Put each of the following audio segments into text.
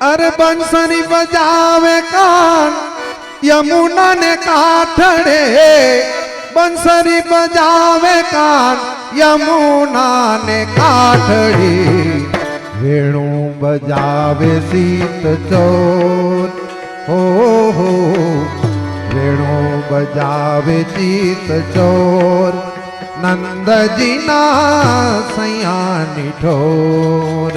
अरे बंसरी बजावे कान यमुना ने काठड़े, बंसरी बजावे कान यमुना ने काठड़ी, वेणु बजावे सीत चोर हो, वेणु बजावे चीत चोर, नंद जी ना सयानी ठोर।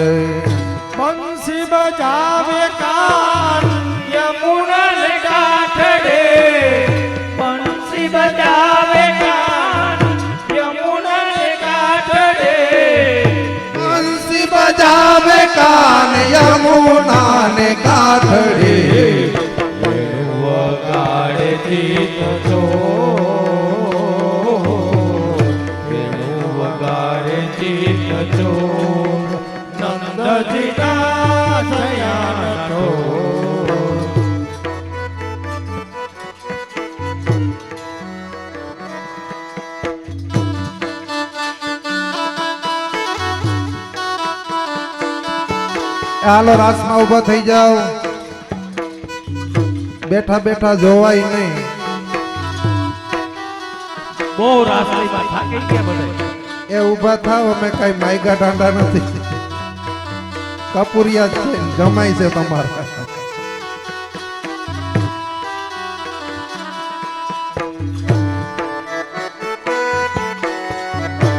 बंसी बजावे कान यमुना ने काठड़े, बंसी बजावे कान यमुना ने काठड़े, बंसी बजावे कान यमुना ने काठड़े, वेणु वगाड़े चीत चोर, वेणु वगाड़े चीत चोर, नंद जी ना सयान ठोर। હાલો રાસમાં ઉભા થઈ જાઓ, બેઠા બેઠા જોવાય નહીં। બહુ રાસલીમાં થાકી ગયા બધા। એ ઉભા થાવ, અમે કઈ માયગા ડાંડા નથી, કપૂરિયા છે, જમાઈ છે તમારા।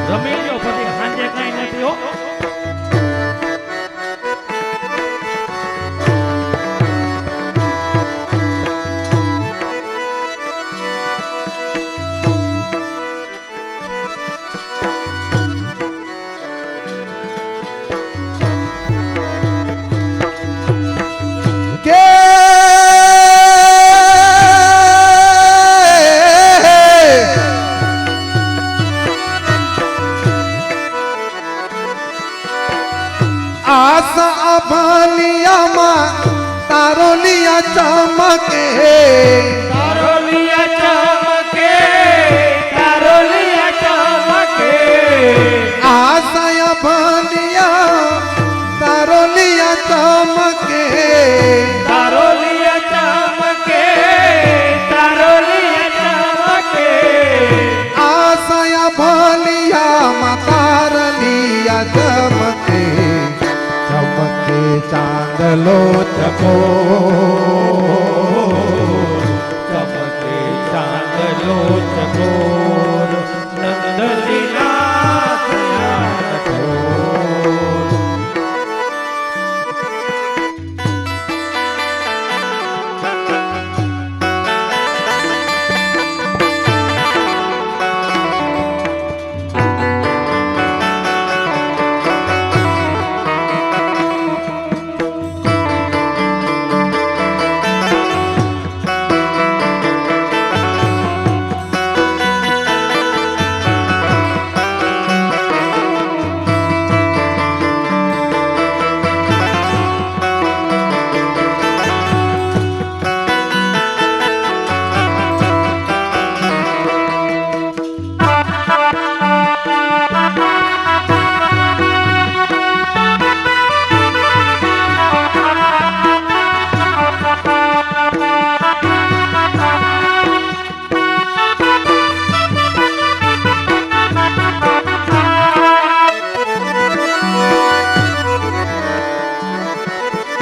રમી લ્યો પછી સાંજે કઈ નથી હો। કે આસા અભાલિયામાં તારો લિયા ચમકે, તારો લિયા ચમકે, તારો લિયા ચમકે, આસા અભાલિયા તારો લિયા ચમકે, તારો લિયા ચમકે, તારો લિયા ચમકે, આસા અભાલિયામાં તાર લિયા ચમકે, ચમકે ચાંદલો ચકો, ચમકે ચાંદલો ચકોર, નંદજી ના સયાન ઠોર।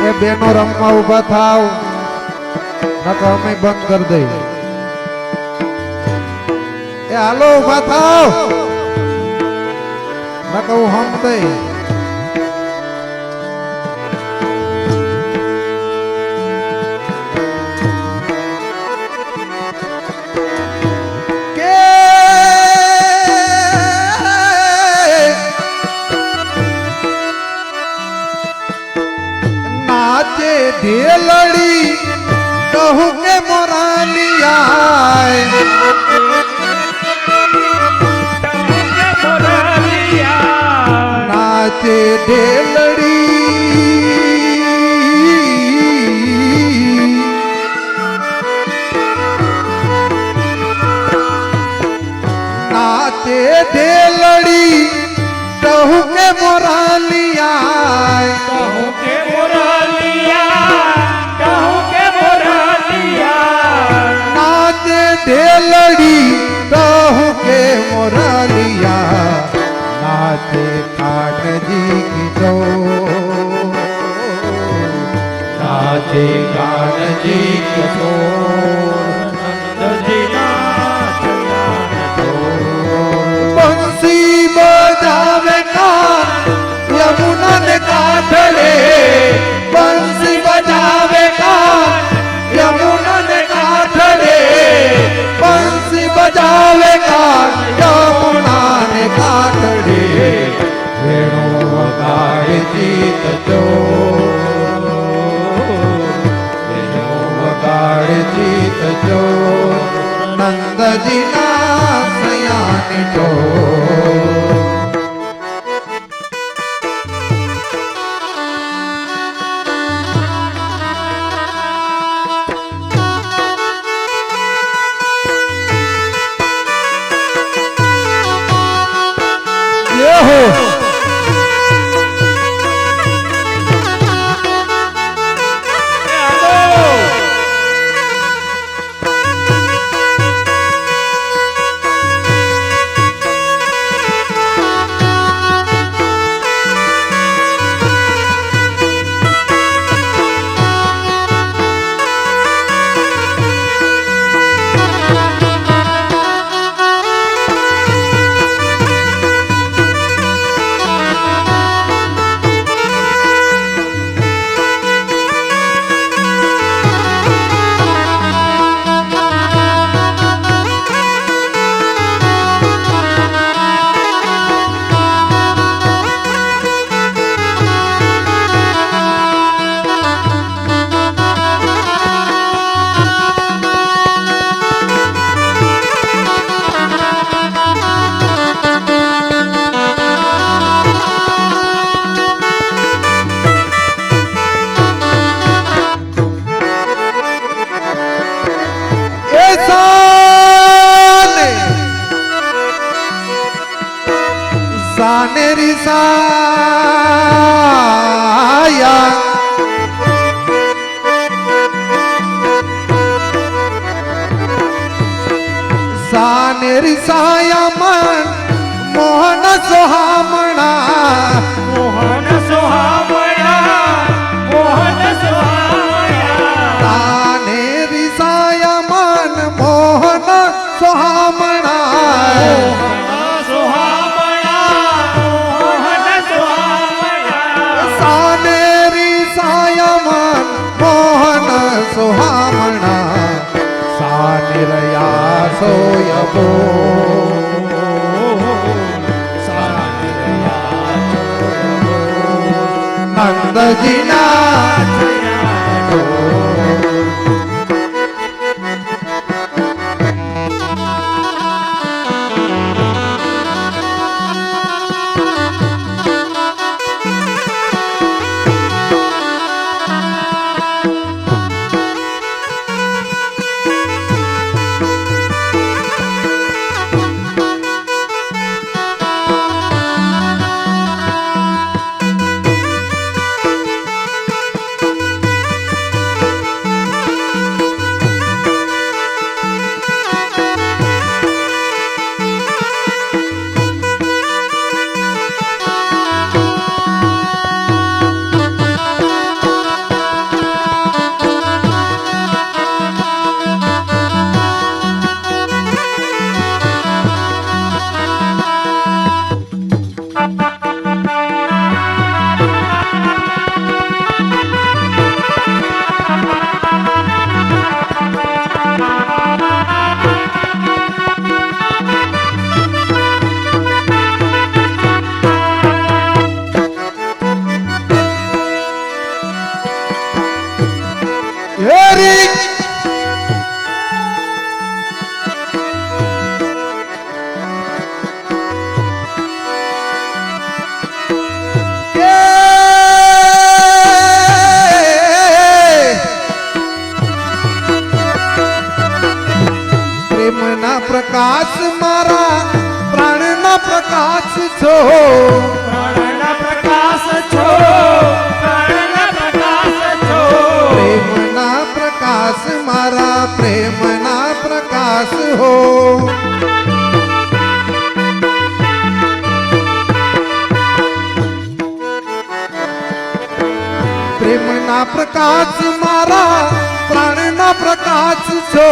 એ બેનો રમવા ઉભા થાવ, નકર અમે બંધ કરી દઈ। એ હાલો ઉભા થાવ, નકર હું હમ દઈ। नाचे ढेलड़ी कहू के मोरालिया, नाचे ढेलड़ी नाचे ढेलड़ी कहू के मोरालिया, कहूँ के मुरलिया કાનજી કીધો નાચે કાનજી કિશોર નંદજીના ચરણ છોડ બંસી બજાવે કાન યમુના ને કાંઠે બંસી બજાવે કાન યમુના ને કાંઠે બંસી બજાવે કાન યમુના ને કાંઠે વેણુ વગાડે જીત જો વેણુ વગાડે જીત જો નંદજીના સયાની જો સાનેરી સાયા સાનેરી સાયા મન મોહન સોહામણા મોહન સોહામણા મોહન સોહામણા સાનેરી સાયા મન મોહન સોહામણા સોહામણા સાનિરયા સોયબો નંદજીના પ્રકાશ મારા પ્રાણના પ્રકાશ છો પ્રાણના પ્રકાશ છો પ્રાણના પ્રકાશ છો પ્રેમના પ્રકાશ મારા પ્રેમના પ્રકાશ હો પ્રેમના પ્રકાશ મારા પ્રાણના પ્રકાશ છો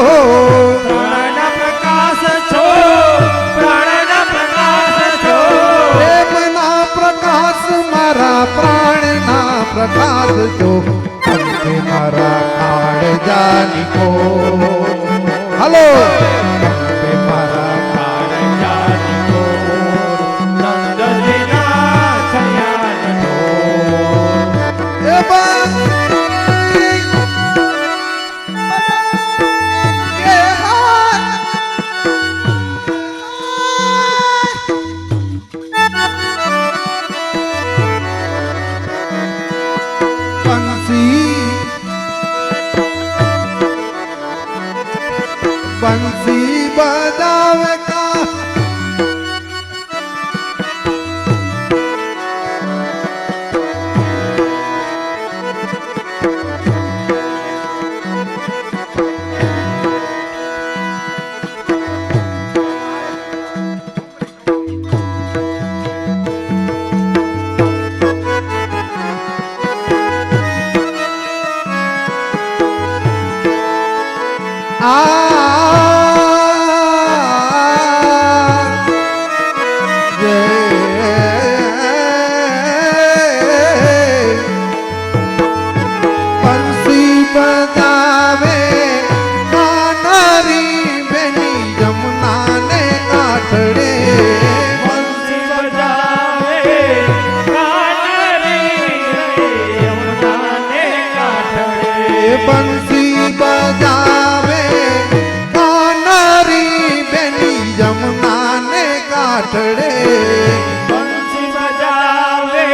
પ્રાણના પ્રકાશ છો પ્રાણના પ્રકાશ છો પ્રેમના પ્રકાશ મારા પ્રાણના પ્રકાશ છો અંતે મારા કાળજાની કો હલો અંતે મારા કાળજાની કોર નંદજીના છાયાનો એ બંસી કે બંસી બજાવે કા બંસી બજાવે કાનારી બેની જમનાને કાઠડે બંસી બજાવે કાનરી યમુનાને કાંઠે બંસી બજાવે કાનારી બેની જમનાને કાઠડે બંસી બજાવે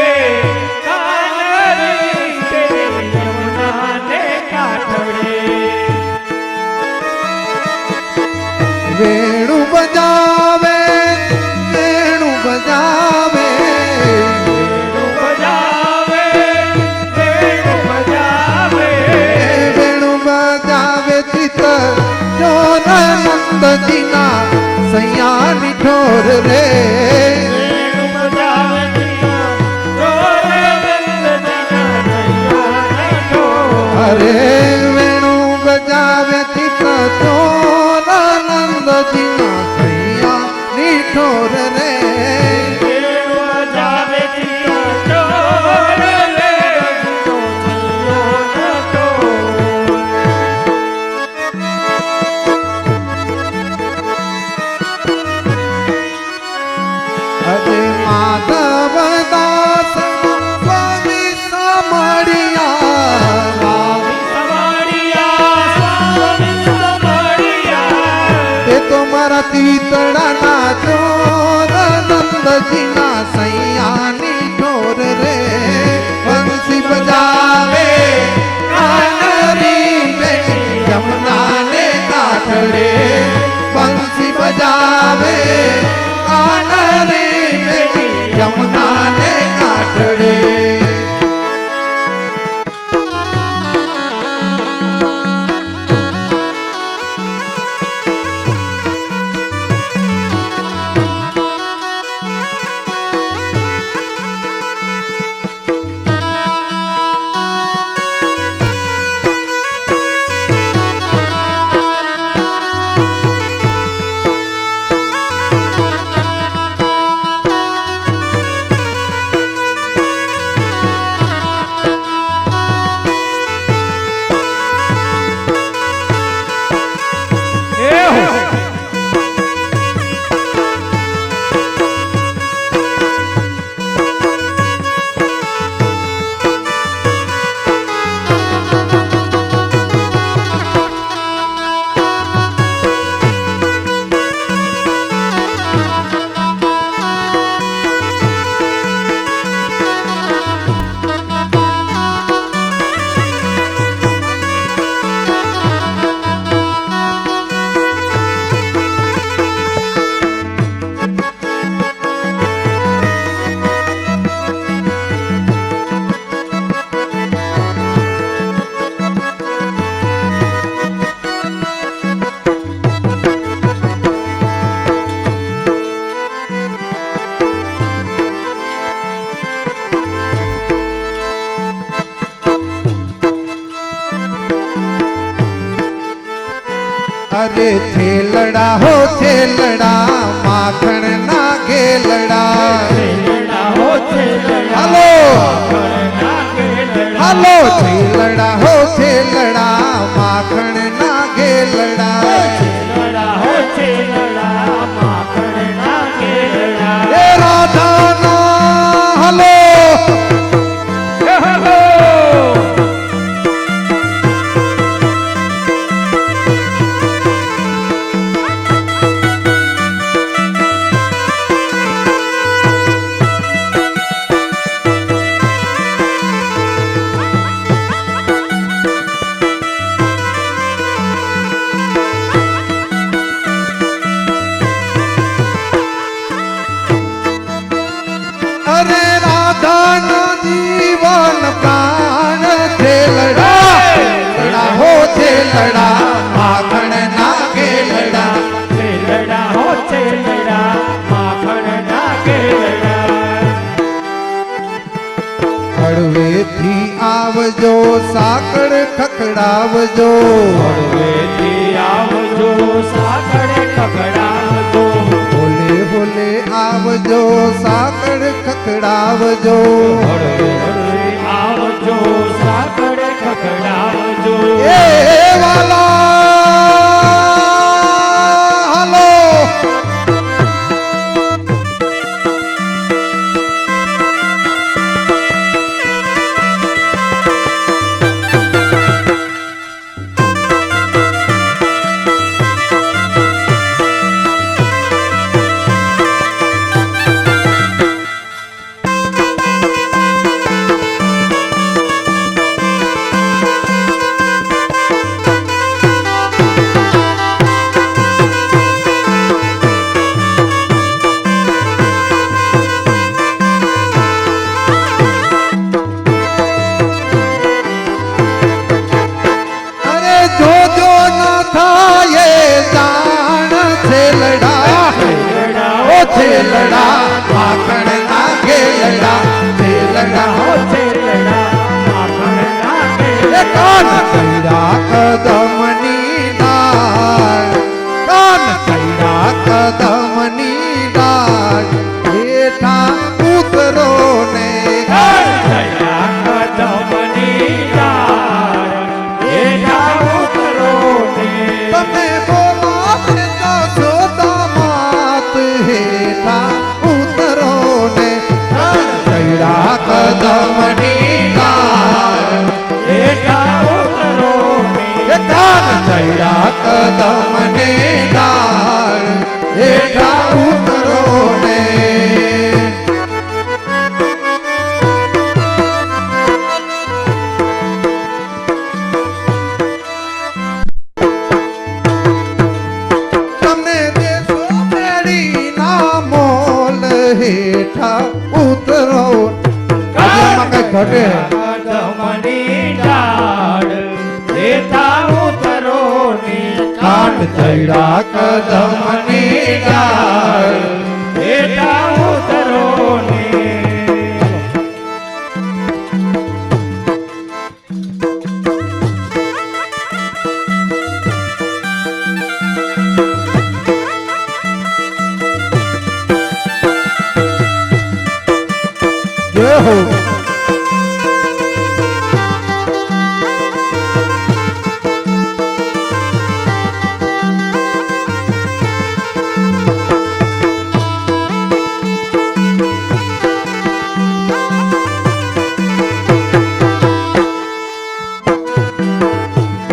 કાનરી યમુનાને કાંઠે વેણુ બજાવે વેણુ બજાવે વેણુ બજાવે વેણુ બજાવે વેણુ બજાવે ચિત જોર નંદજીના સૈયાની ઠોર રે વેણુ બજાવે ચોરે નંદજીના છૈયાને ઠોર અરે વેણુ બજાવે ચિત જોર નંદજીના સૈયાની ઠોર રે વેણુ બજાવે ચોરે નંદજીનો છૈયાનો ઠોર અરે માધવ દાસ સ્વામી સામળિયા તે તો મારા તીતડાના ચોર નંદજીના સૈયાની ઠોર રે બંસી બજાવે કાનરી બેની જમનાને કાઠડે બંસી બજાવે કાનરી બેની જમનાને કાઠડે અરે છેલડા હો છેલડા માખણ ના ઘેલડા છેલડા હો છેલડા હાલો માખણના ઘેલડા. હાલો છેલડા હો છેલડા માખણ ના ઘેલડા છેલડા હો છેલડા માખણના ઘેલડા. એ રાધાના હાલો અરે રાધાના જીવન પ્રાણ છેલડા છેલડા હો છેલડા માખણ ના ઘેલડા છેલડા હો છેલડા માખણના ઘેલડા. હળવેથી આવજો સાકળ ખખડાવજો હળવેથી આવજો સાકળ ખખડાવજો. ભોલે ભોલે આવજો સાકળ ખખડાવજો હળવે હળવે આવજો સાકળ ખખડાવજો. એ વાલા હાલો અરે જોજો ના થાય જાણ છેલડા ઓ છેલડા માખણ ના ઘેલડા છેલડા હો છેલડા માખણના એ ઘેલડા. કાન કૈડા કદમની ડાળ કાન કૈડા કદમની ડાળ હેઠા ઉતરો ને છેલડા કદમની ડાળ હેઠા ઉતરો ને. તમે બોલાવે તો સોદામાત હેઠા ઉતરો ને કૈડા કદમની ડાળ હેઠા ઉતરો ને. એ કાન કૈડા કદમની ડાળ હેઠા ઉતરો ને તમને દેશો મેળીના મોલ હેઠા ઉતરો આમાં કઈ ઘટે કદમની ડાળ હેઠા ઉતરો ને. કાન ચૈડા કદમની ડાળ હેઠા ઉતરો ને. જય હો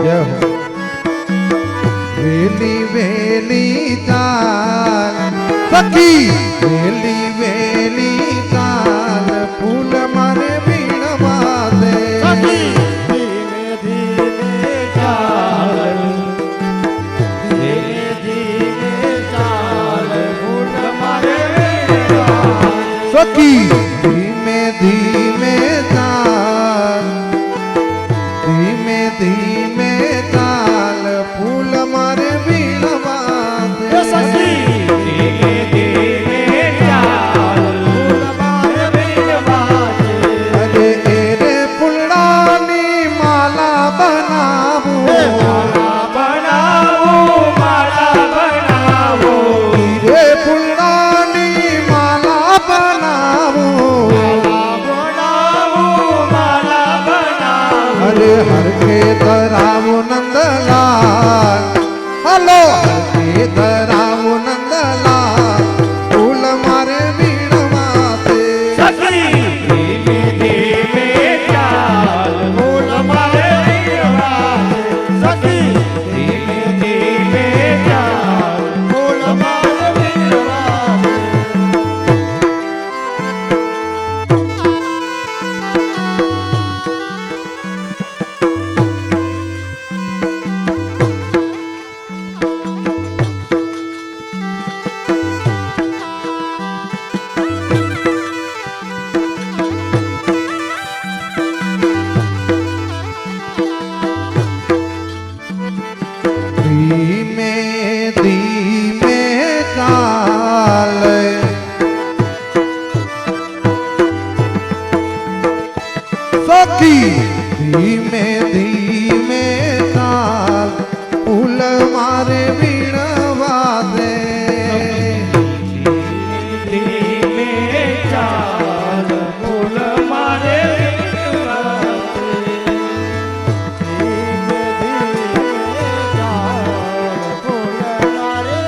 જય હો વેલી વેલી ચાલ સખી વેલી વેલી ચાલ ફૂલ મારે વીણવા દે ધીમે ધીમે ચાલ. ધીમે ધીમે ચાલ. ફૂલ મારે વીણવા. સખી ધીમે ધીમે ચાલ ધીમે ધીમે ચાલ ફૂલ મારે વીણવા દે સખી ધીમે ધીમે ચાલ. ફૂલ મારે વીણવા છે. અરે એરે ફૂલડાની માલા બનાવું માલા બનાવું અરે હરખે ધરાવો નંદલાલ હલો હરખે ધરાવો નંદલાલ ફૂલ મારે વીણવાતે સખી ધીમે ધીમે ચાલ ફૂલ મારે વીણવાતે સખી ધીમે ધીમે ચાલ ફૂલ મારે વીણવાતે ધીમે ધીમે ચાલે સખી ધીમે ધીમે ચાલ ફૂલ મારે વીણવા દે ધીમે ચાલ ફૂલ મારે વીણવાતે ધીમે ધીમે ચાલ ફૂલ મારે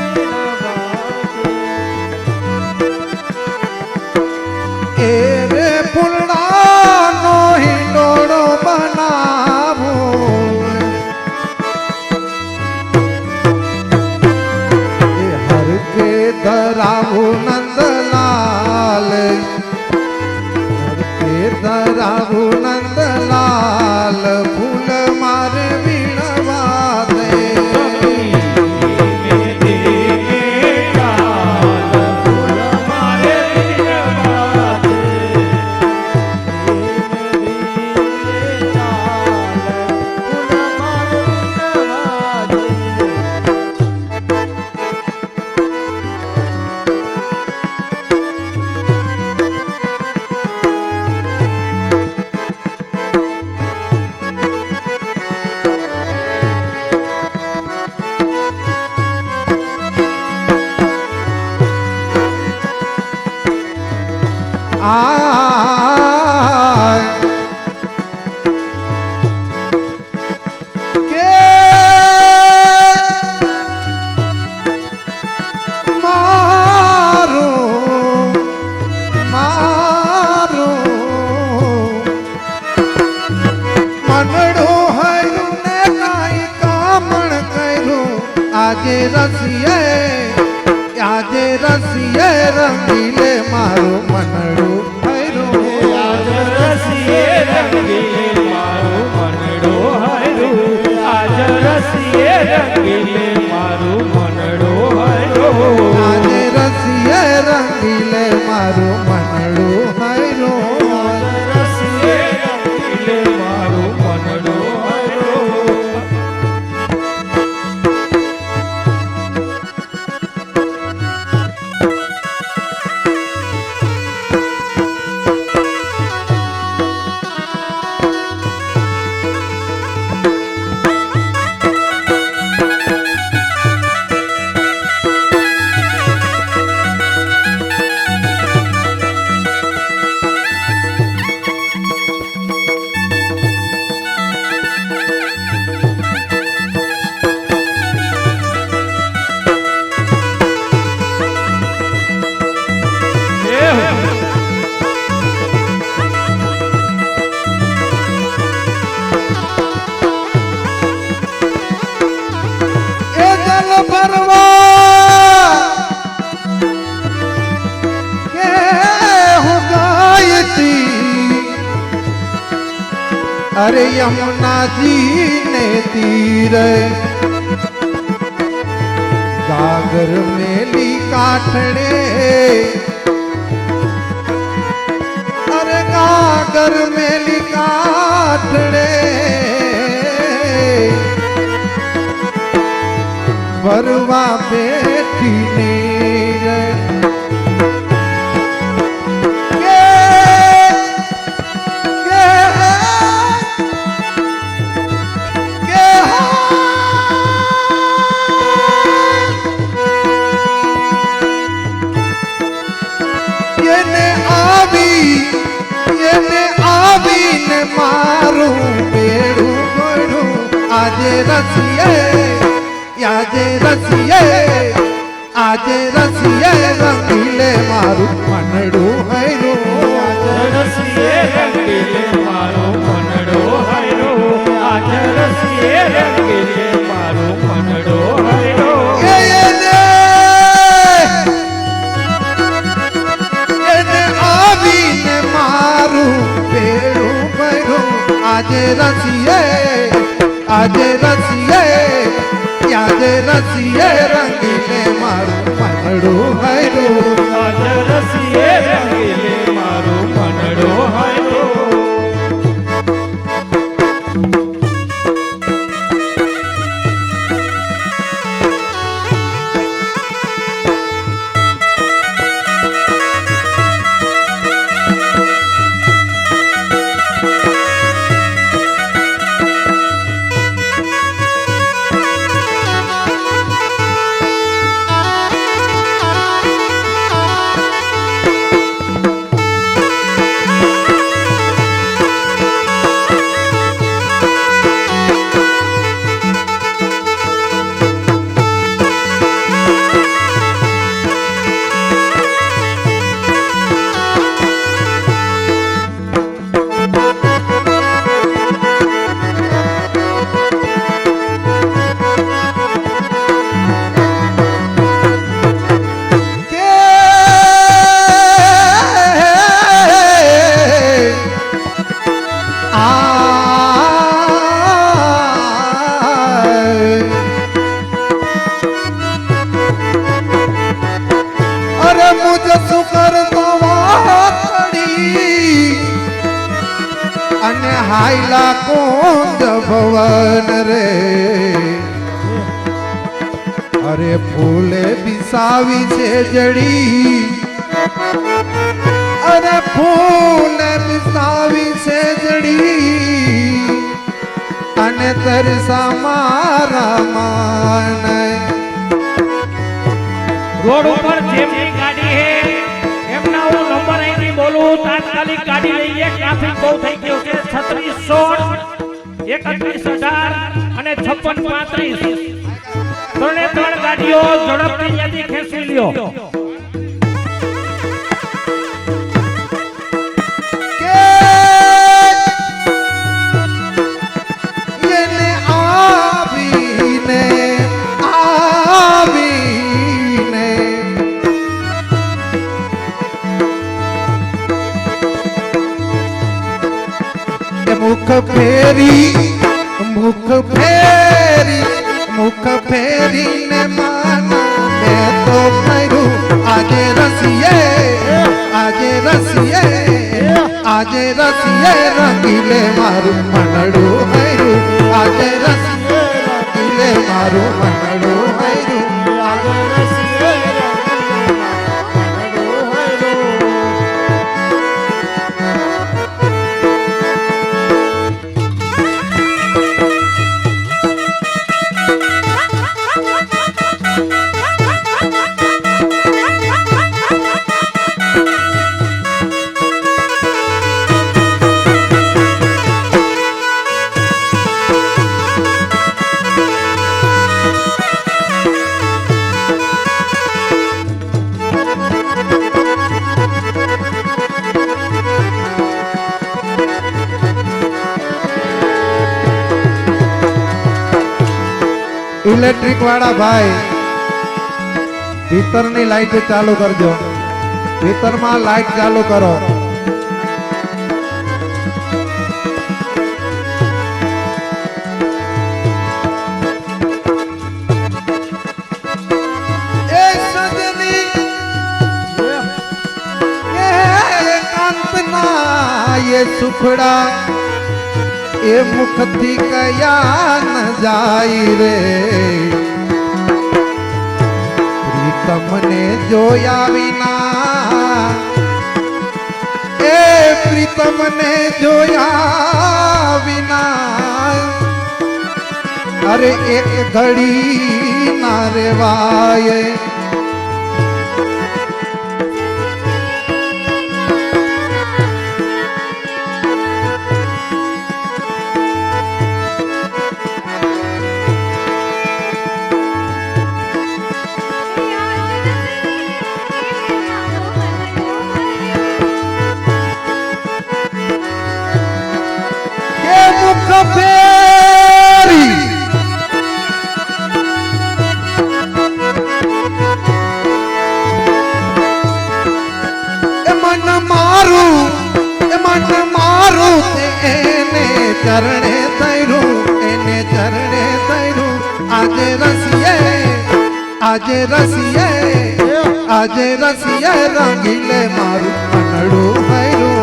વીણવાતે એ રે ફૂલડાનો હિંડોળો બનાવો એ હરખે ધરાવો નંદલાલ હરખે ધરાવો નંદલાલ ફૂલ મારે વીણવા દે ધીમે ધીમે ચાલ ફૂલ મારે વીણવાતે ધીમે ધીમે આય કે મારો મારો મનડો હયું ને કાંઈ કામણ કર્યું આજે રસીએ રંગીલે મારું મનડું હયું આજ રસીએ રંગીલે મારું મનડો હાર્યું આજ રસીએ રંગીલે મારું મનડો હાર્યો આજે રસીએ રંગીલે મારું મનડું હયું આજ રસીએ રંગીલે મારું મનડો હાર્યો એ જલ ભરવા કે હું ગાયતી અરે યમુનાજી ને તીરે ગાગર મેલી કાઠડે અરે ગાગર મેલી કાઠડે ભરવા બેઠી ને એને આવીને આજે રસીએ રંગીલે મારું મનડું હૈરું રસીએ રંગીલે મારું મનડો હાયરો આજ રસીએ રંગીલે મારું મનડો હાયરો એને આવીને મારું પેડું ભર્યું આજે રસીએ રંગીલે મારું મનડું હૈરું આજ રસીએ રંગીલે મારું મનડો હાયરો અને હાયલા કુંજ ભવન રે અરે ફૂલે બિસાવી છે જડી અરે ફૂલે બિસાવી છે જડી અને તરસા મારા માન રોડ ઉપર જેમની ગાડી હે એમના હું નંબર અહીંથી બોલું તાત્કાલિક ગાડી લઈએ ટ્રાફિક બહુ થઈ ગયો છે 3616 3118 અને 5635 ત્રણે ત્રણ ગાડીઓ ઝડપથી ત્યાંથી ખેંચી લ્યો એને આવીને મુખ ફેરી ને માના મેં તો કર્યું આજે રસીએ રંગીલે મારું મનડું હૈરું આજે રસીએ રંગીલે મારું મનડું હૈરું આજે રસીએ રંગીલે મારું મનડું ઇલેક્ટ્રિક વાળા ભાઈ ભીતરની લાઈટ ચાલુ કરજો ભીતરમાં લાઈટ ચાલુ કરો એ સજની એ કાંતના એ સુખડા એ મુખથી કયા ન જાય રે પ્રીતમને જોયા વિના એ પ્રીતમને જોયા વિના અરે એક ઘડી ના રેવાય ચરણે તૈરું એને ચરણે તૈરું આજે રસીએ રંગીલે મારું મનડું હૈરું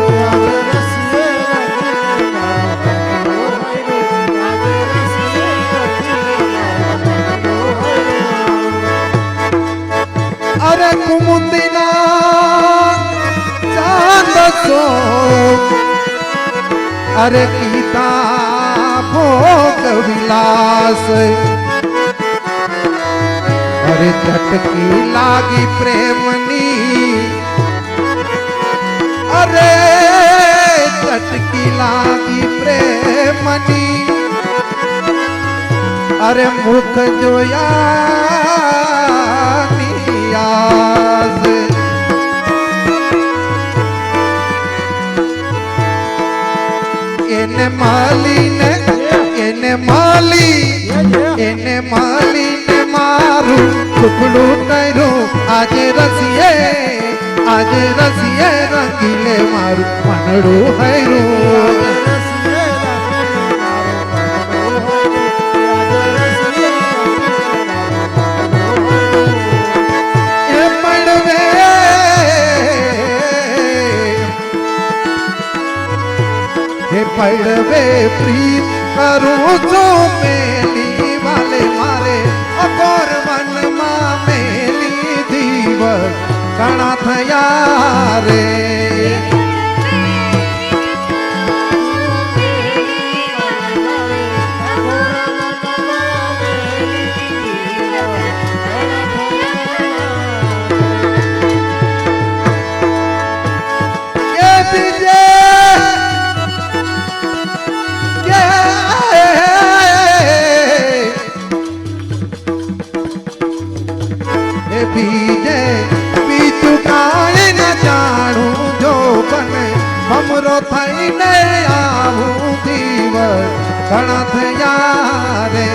અરે કુમુદીના ચાંદ સો અરે કીતા ભોગ વિલાસ અરે ચટકી લાગી પ્રેમની અરે ચટકી લાગી પ્રેમની અરે મુખ જોયા નિયાસ એને માલીને મારું ટુકડું કર્યું આજે રસીએ રંગીલે મારું મનડું હૈરું પડવે પ્રીત કરું છું મેલી વાલે મારે અકોર વનમાં મેલી દિવસ ઘણા થયા રે મમરો થઈને આવું દિવસ ઘણા થયા રે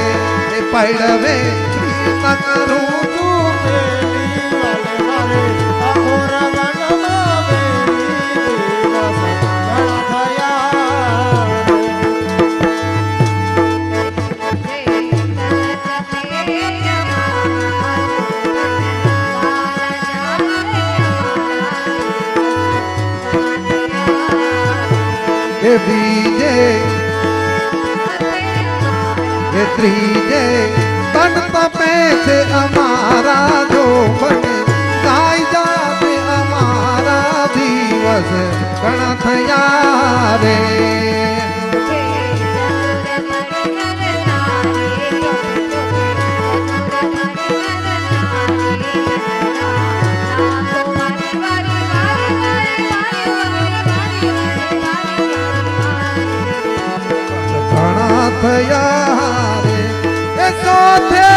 પડવે પ્રીત કરું બીજે ત્રીજે તન તપે છે અમારા જો બને ગાય જાતે અમારા દિવસ ઘણા થયા રે થયા રે એ સાથે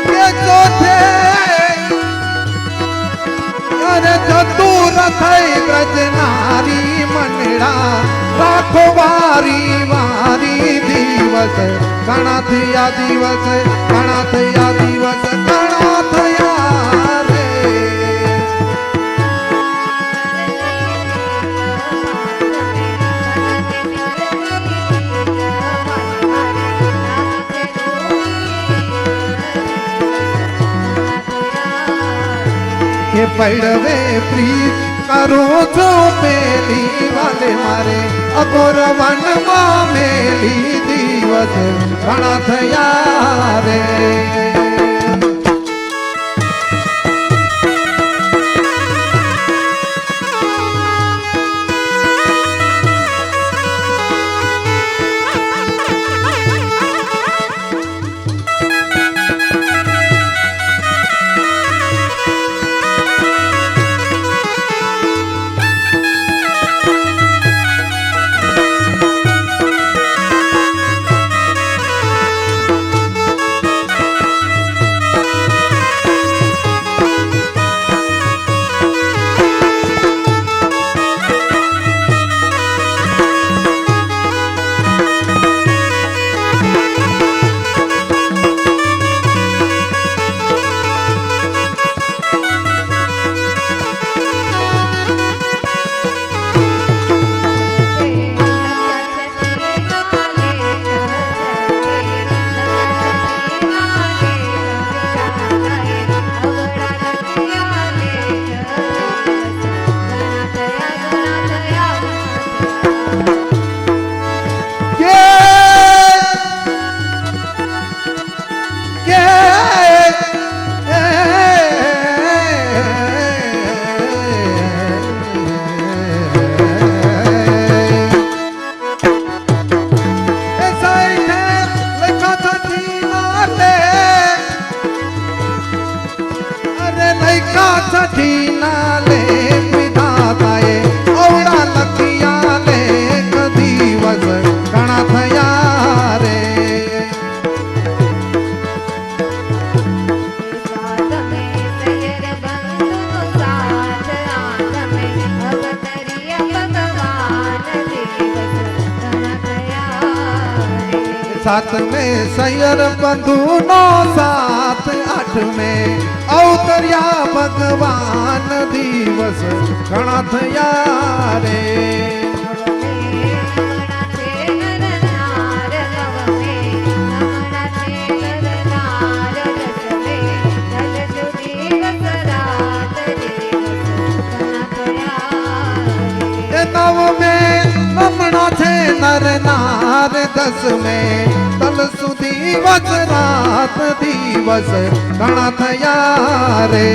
કે ચોથે અરે ચતુર થઈ વ્રજનારી મનડા રાખો વારી વારી દિવસ ઘણા થયા દિવસ ઘણા થયા દિવસ ઘણા થયા રે કે પડવે પ્રીત કરું છું પેલી વાલે મારે અઘોર વનમાં મેલી દિવસ ઘણા થયા રે છઠ્ઠી ના લેખ વિધાતાએ અવળા લખિયા લેખ દિવસ ઘણા થયા રે सात में सैर बंधु नो सात आठ में अवतरिया भगवान दिवस घणा थया रे नव में नमणा छे नर नार दस में तल सुधी वच रात दिवस घणा थया रे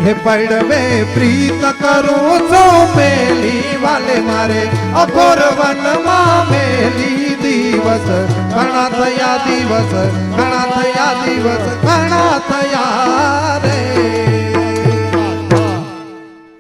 हे पड़वे प्रीत करो जो मेली वाले मारे अघोर वन मां मेली दिवस घणा थया दिवस घणा थया दिवस घणा थया